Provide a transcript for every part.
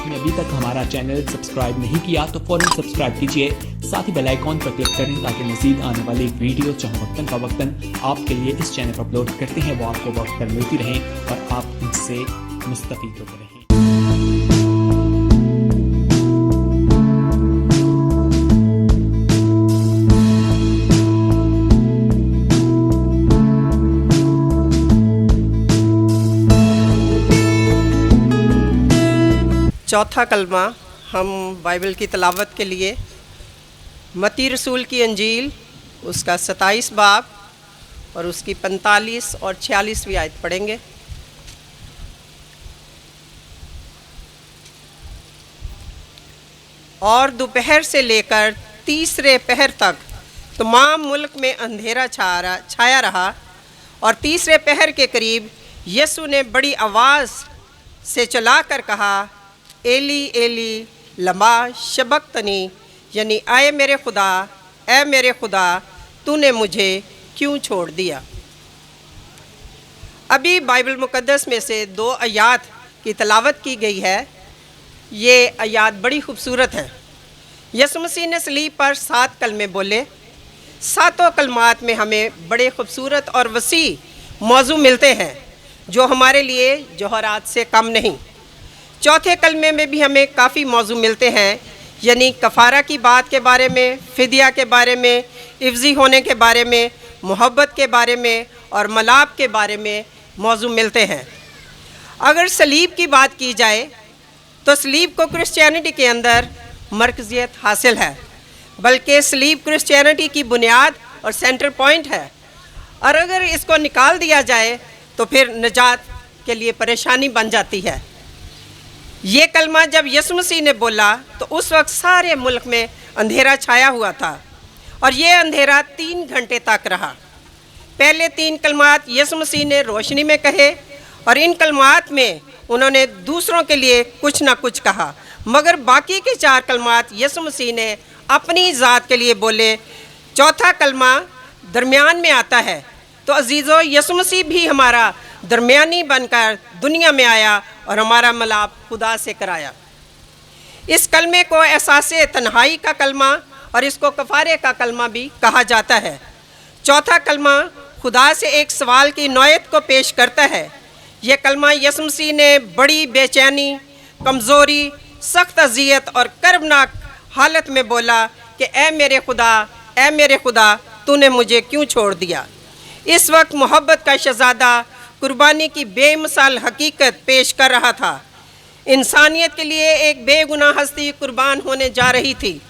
आपने अभी तक हमारा चैनल सब्सक्राइब नहीं किया तो फौरन सब्सक्राइब कीजिए, साथ ही बेल आइकॉन पर क्लिक करें ताकि मज़ीद आने वाली वीडियो चाहे वक्तन फवक्तन आपके लिए इस चैनल पर अपलोड करते हैं वो आपको वक्त पर मिलती रहें और आप इनसे मुस्तफ़ीद होते रहें। चौथा कलमा हम बाइबल की तलावत के लिए मत्ती रसूल की अंजील उसका 27 बाब और उसकी 45 और 46वीं आयत पढ़ेंगे। और दोपहर से लेकर तीसरे पहर तक तमाम मुल्क में अंधेरा छाया रहा और तीसरे पहर के करीब यीशु ने बड़ी आवाज़ से चलाकर कहा, एली एली लमा शबक्तनी, यानी आए मेरे खुदा तूने मुझे क्यों छोड़ दिया। अभी बाइबल मुक़द्दस में से 2 आयात की तलावत की गई है। ये आयात बड़ी खूबसूरत है। यीशु मसीह ने सलीब पर 7 कलमे बोले। 7 कलमात में हमें बड़े खूबसूरत और वसी मौजू मिलते हैं जो हमारे लिए जौहरात से कम नहीं। चौथे कलमे में भी हमें काफ़ी मौजू मिलते हैं, यानी कफ़ारा की बात के बारे में, फ़िदिया के बारे में, इफ्ज़ी होने के बारे में, मोहब्बत के बारे में और मलाप के बारे में मौजू मिलते हैं। अगर सलीब की बात की जाए तो सलीब को क्रिश्चियनिटी के अंदर मरकज़ियत हासिल है, बल्कि सलीब क्रिश्चियनिटी की बुनियाद और सेंटर पॉइंट है। और अगर इसको निकाल दिया जाए तो फिर निजात के लिए परेशानी बन जाती है। ये कलमा जब यीशु मसीह ने बोला तो उस वक्त सारे मुल्क में अंधेरा छाया हुआ था और ये अंधेरा 3 घंटे तक रहा। पहले 3 कलमात यीशु मसीह ने रोशनी में कहे और इन कलमात में उन्होंने दूसरों के लिए कुछ ना कुछ कहा, मगर बाकी के 4 कलमात यीशु मसीह ने अपनी ज़ात के लिए बोले। चौथा कलमा दरमियान में आता है। तो अजीज़ों, यीशु मसीह भी हमारा दरमियानी बनकर दुनिया में आया और हमारा मिलाप खुदा से कराया। इस कलमे को एहसासे तन्हाई का कलमा और इसको कफ़ारे का कलमा भी कहा जाता है। चौथा कलमा खुदा से एक सवाल की नौयत को पेश करता है। यह कलमा यीशु मसीह ने बड़ी बेचैनी, कमज़ोरी, सख्त अज़ियत और कर्बनाक हालत में बोला कि ऐ मेरे खुदा तूने मुझे क्यों छोड़ दिया। इस वक्त मोहब्बत का शहज़ादा कुर्बानी की बेमिसाल हकीकत पेश कर रहा था। इंसानियत के लिए एक बेगुनाह हस्ती कुर्बान होने जा रही थी,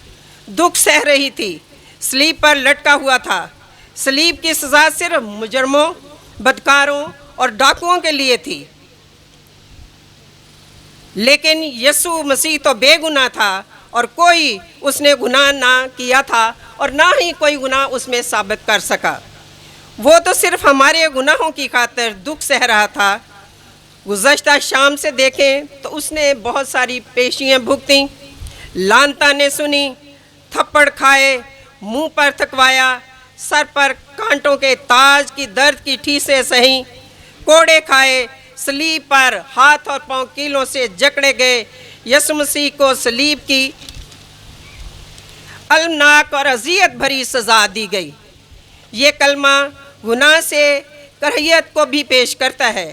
दुख सह रही थी, सलीब पर लटका हुआ था। सलीब की सज़ा सिर्फ मुजरमों, बदकारों और डाकुओं के लिए थी, लेकिन यीशु मसीह तो बेगुनाह था और कोई उसने गुनाह ना किया था और ना ही कोई गुनाह उसमें साबित कर सका। वो तो सिर्फ हमारे गुनाहों की खातिर दुख सह रहा था। गुज़श्ता शाम से देखें तो उसने बहुत सारी पेशियाँ भुगती, लानता ने सुनी, थप्पड़ खाए, मुंह पर थकवाया, सर पर कांटों के ताज की दर्द की ठीसें सही, कोड़े खाए, सलीब पर हाथ और पांव कीलों से जकड़े गए। यीशु मसीह को सलीब की अलमनाक और अज़ियत भरी सज़ा दी गई। ये कलमा गुनाह से करहियत को भी पेश करता है।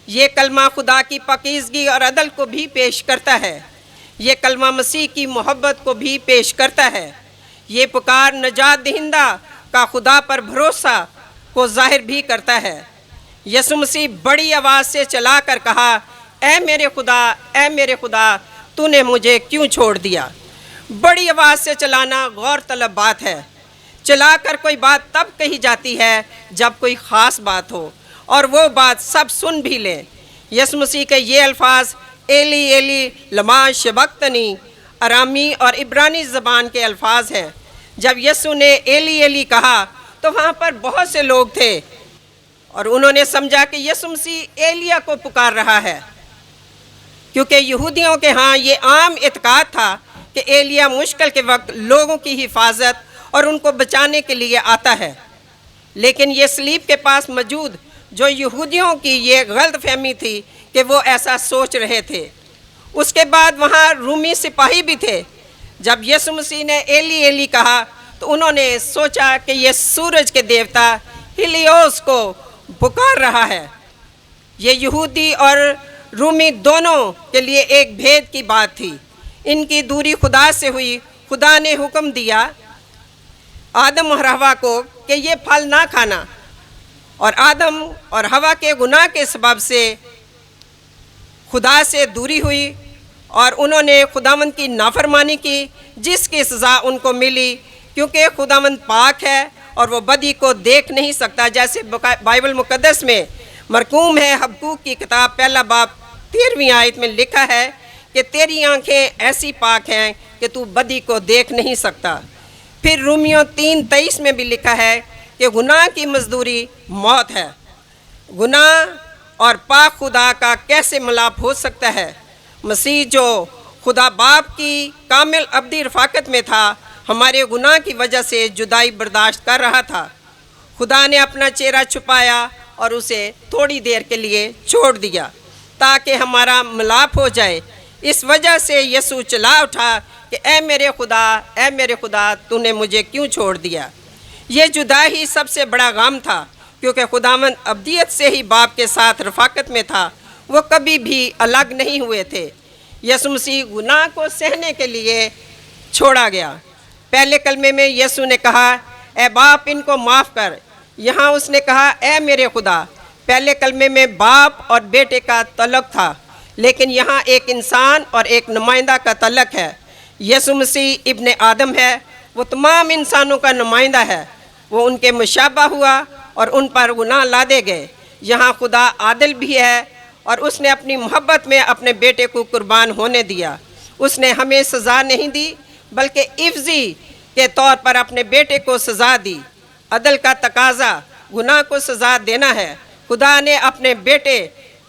ये कलमा खुदा की पाकीज़गी और अदल को भी पेश करता है। ये कलमा मसीह की मोहब्बत को भी पेश करता है। ये पुकार नजात दहिंदा का खुदा पर भरोसा को ज़ाहिर भी करता है। यीशु मसीह बड़ी आवाज़ से चला कर कहा, ऐ मेरे खुदा तूने मुझे क्यों छोड़ दिया। बड़ी आवाज़ से चलाना गौर तलब बात है। चलाकर कोई बात तब कही जाती है जब कोई ख़ास बात हो और वो बात सब सुन भी लें। यीशु मसीह के ये अल्फाज एली एली लमा शबक्तनी अरामी और इब्रानी ज़बान के अल्फाज हैं। जब यीशु ने एली एली कहा तो वहाँ पर बहुत से लोग थे और उन्होंने समझा कि यीशु मसीह एलिया को पुकार रहा है, क्योंकि यहूदियों के यहाँ ये आम इत्काद था कि एलिया मुश्किल के वक्त लोगों की हिफाजत और उनको बचाने के लिए आता है। लेकिन ये सलीब के पास मौजूद जो यहूदियों की ये गलत फहमी थी कि वो ऐसा सोच रहे थे, اس کے بعد وہاں رومی سپاہی بھی تھے. جب یسوع مسیح نے ایلی ایلی کہا تو انہوں نے سوچا کہ یہ سورج کے دیوتا ہیلیوس کو پکار رہا ہے. یہ یہودی اور رومی دونوں کے لیے ایک بھید کی بات تھی. ان کی دوری خدا سے ہوئی. خدا نے حکم دیا آدم اور حوا کو کہ یہ پھل نہ کھانا، اور آدم اور حوا کے گناہ کے سبب سے خدا سے دوری ہوئی اور انہوں نے خداوند کی نافرمانی کی، جس کی سزا ان کو ملی، کیونکہ خداوند پاک ہے اور وہ بدی کو دیکھ نہیں سکتا. جیسے بائبل مقدس میں مرقوم ہے، حبقوق کی کتاب پہلا باب 13ویں آیت میں لکھا ہے کہ تیری آنکھیں ایسی پاک ہیں کہ تو بدی کو دیکھ نہیں سکتا. پھر رومیوں 3:23 میں بھی لکھا ہے کہ گناہ کی مزدوری موت ہے. گناہ اور پاک خدا کا کیسے ملاپ ہو سکتا ہے؟ مسیح جو خدا باپ کی کامل ابدی رفاقت میں تھا، ہمارے گناہ کی وجہ سے جدائی برداشت کر رہا تھا. خدا نے اپنا چہرہ چھپایا اور اسے تھوڑی دیر کے لیے چھوڑ دیا تاکہ ہمارا ملاپ ہو جائے. اس وجہ سے یسوع چلا اٹھا کہ اے میرے خدا تو نے مجھے کیوں چھوڑ دیا. یہ جدائی سب سے بڑا غم تھا، کیونکہ خداوند ابدیت سے ہی باپ کے ساتھ رفاقت میں تھا. وہ کبھی بھی الگ نہیں ہوئے تھے. یسوع مسیح گناہ کو سہنے کے لیے چھوڑا گیا. پہلے کلمے میں یسوع نے کہا اے باپ ان کو معاف کر. یہاں اس نے کہا اے میرے خدا. پہلے کلمے میں باپ اور بیٹے کا تعلق تھا، لیکن یہاں ایک انسان اور ایک نمائندہ کا تعلق ہے. یسوع مسیح ابن آدم ہے، وہ تمام انسانوں کا نمائندہ ہے. وہ ان کے مشابہ ہوا اور ان پر گناہ لادے گئے. یہاں خدا عادل بھی ہے اور اس نے اپنی محبت میں اپنے بیٹے کو قربان ہونے دیا. اس نے ہمیں سزا نہیں دی بلکہ عوضی کے طور پر اپنے بیٹے کو سزا دی. عدل کا تقاضا گناہ کو سزا دینا ہے. خدا نے اپنے بیٹے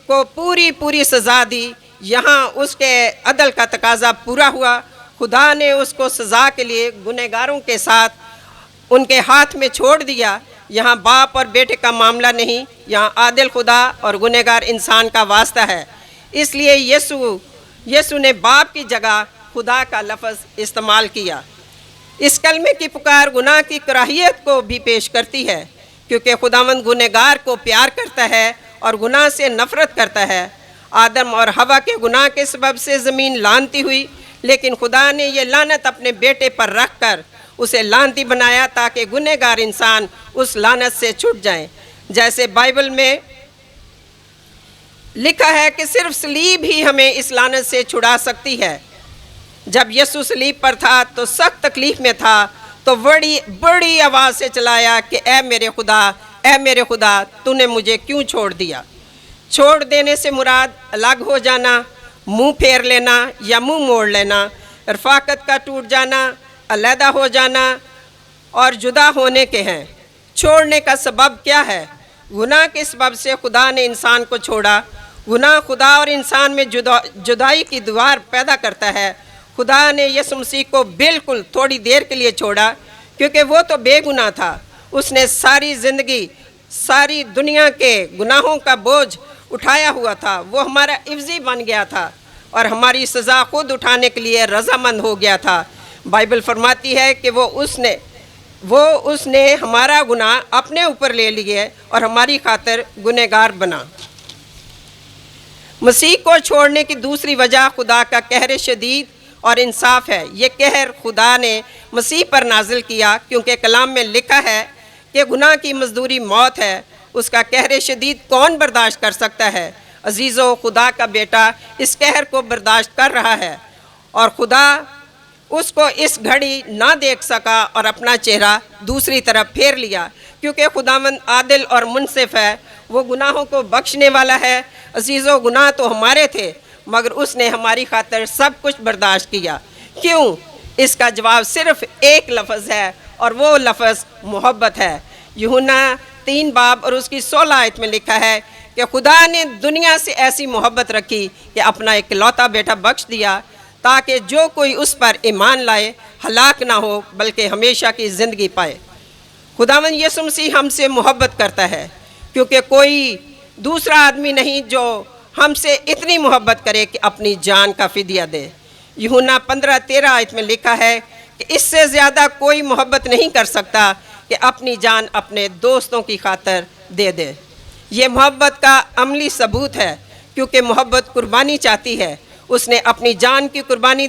کو پوری سزا دی. یہاں اس کے عدل کا تقاضا پورا ہوا. خدا نے اس کو سزا کے لیے گنہگاروں کے ساتھ ان کے ہاتھ میں چھوڑ دیا. یہاں باپ اور بیٹے کا معاملہ نہیں، یہاں عادل خدا اور گنہگار انسان کا واسطہ ہے. اس لیے یسوع نے باپ کی جگہ خدا کا لفظ استعمال کیا. اس کلمے کی پکار گناہ کی کراہیت کو بھی پیش کرتی ہے، کیونکہ خداوند گنہگار کو پیار کرتا ہے اور گناہ سے نفرت کرتا ہے. آدم اور حوا کے گناہ کے سبب سے زمین لعنتی ہوئی، لیکن خدا نے یہ لعنت اپنے بیٹے پر رکھ کر اسے لعنتی بنایا تاکہ گنہگار انسان اس لعنت سے چھٹ جائیں. جیسے بائبل میں لکھا ہے کہ صرف صلیب ہی ہمیں اس لعنت سے چھڑا سکتی ہے. جب یسوع صلیب پر تھا تو سخت تکلیف میں تھا تو بڑی آواز سے چلایا کہ اے میرے خدا تو نے مجھے کیوں چھوڑ دیا. چھوڑ دینے سے مراد الگ ہو جانا، منہ پھیر لینا یا منہ موڑ لینا، رفاقت کا ٹوٹ جانا، علیحدہ ہو جانا اور جدا ہونے کے ہیں. چھوڑنے کا سبب کیا ہے؟ گناہ کے سبب سے خدا نے انسان کو چھوڑا. گناہ خدا اور انسان میں جدائی کی دیوار پیدا کرتا ہے. خدا نے یسوع مسیح کو بالکل تھوڑی دیر کے لیے چھوڑا، کیونکہ وہ تو بے گناہ تھا. اس نے ساری زندگی ساری دنیا کے گناہوں کا بوجھ اٹھایا ہوا تھا. وہ ہمارا عوضی بن گیا تھا اور ہماری سزا خود اٹھانے کے لیے رضامند ہو گیا تھا. بائبل فرماتی ہے کہ وہ اس نے ہمارا گناہ اپنے اوپر لے لیے اور ہماری خاطر گنہگار بنا. مسیح کو چھوڑنے کی دوسری وجہ خدا کا قہر شدید اور انصاف ہے. یہ قہر خدا نے مسیح پر نازل کیا، کیونکہ کلام میں لکھا ہے کہ گناہ کی مزدوری موت ہے. اس کا قہر شدید کون برداشت کر سکتا ہے؟ عزیزو، خدا کا بیٹا اس قہر کو برداشت کر رہا ہے اور خدا اس کو اس گھڑی نہ دیکھ سکا اور اپنا چہرہ دوسری طرف پھیر لیا. کیونکہ خداوند عادل اور منصف ہے، وہ گناہوں کو بخشنے والا ہے. عزیزو، گناہ تو ہمارے تھے مگر اس نے ہماری خاطر سب کچھ برداشت کیا. کیوں؟ اس کا جواب صرف ایک لفظ ہے اور وہ لفظ محبت ہے. یوحنا 3 باب اور اس کی 16 آیت میں لکھا ہے کہ خدا نے دنیا سے ایسی محبت رکھی کہ اپنا اکلوتا بیٹا بخش دیا تاکہ جو کوئی اس پر ایمان لائے ہلاک نہ ہو بلکہ ہمیشہ کی زندگی پائے. خداوند یسوع مسیح ہم سے محبت کرتا ہے، کیونکہ کوئی دوسرا آدمی نہیں جو हमसे इतनी मोहब्बत करे कि अपनी जान का फिदिया दे। यूहन्ना 15:13 आयत में लिखा है कि इससे ज़्यादा कोई मोहब्बत नहीं कर सकता कि अपनी जान अपने दोस्तों की खातर दे दे। ये मोहब्बत का अमली सबूत है, क्योंकि मोहब्बत कुर्बानी चाहती है। उसने अपनी जान की कुर्बानी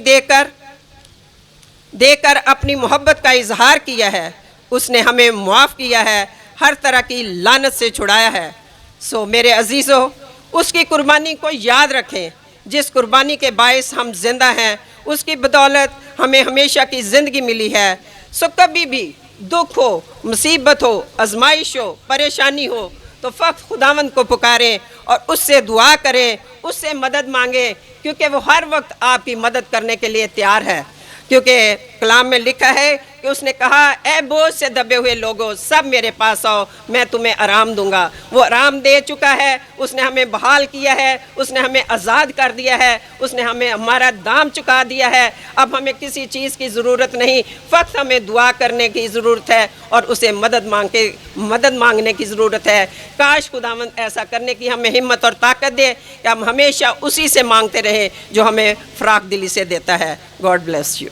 देकर अपनी मोहब्बत का इजहार किया है। उसने हमें मुआफ़ किया है, हर तरह की लानत से छुड़ाया है। सो मेरे अजीज़ों, उसकी कुर्बानी को याद रखें। जिस कुर्बानी के बायस हम जिंदा हैं, उसकी बदौलत हमें हमेशा की ज़िंदगी मिली है। सो कभी भी दुख हो, मुसीबत हो, आजमाइश हो, परेशानी हो, तो फ़क्त खुदावंद को पुकारें और उससे दुआ करें, उससे मदद मांगें, क्योंकि वो हर वक्त आपकी मदद करने के लिए तैयार है। क्योंकि कलाम में लिखा है कि उसने कहा, ए बोझ से दबे हुए लोगों, सब मेरे पास आओ, मैं तुम्हें आराम दूंगा। वो आराम दे चुका है, उसने हमें बहाल किया है, उसने हमें आज़ाद कर दिया है, उसने हमें हमारा दाम चुका दिया है। अब हमें किसी चीज़ की ज़रूरत नहीं, फ़क्त हमें दुआ करने की ज़रूरत है और उसे मदद मांगने की ज़रूरत है। काश खुदावंद ऐसा करने की हमें हिम्मत और ताकत दे कि हम हमेशा उसी से मांगते रहें जो हमें फ़राख दिली से देता है। God bless you.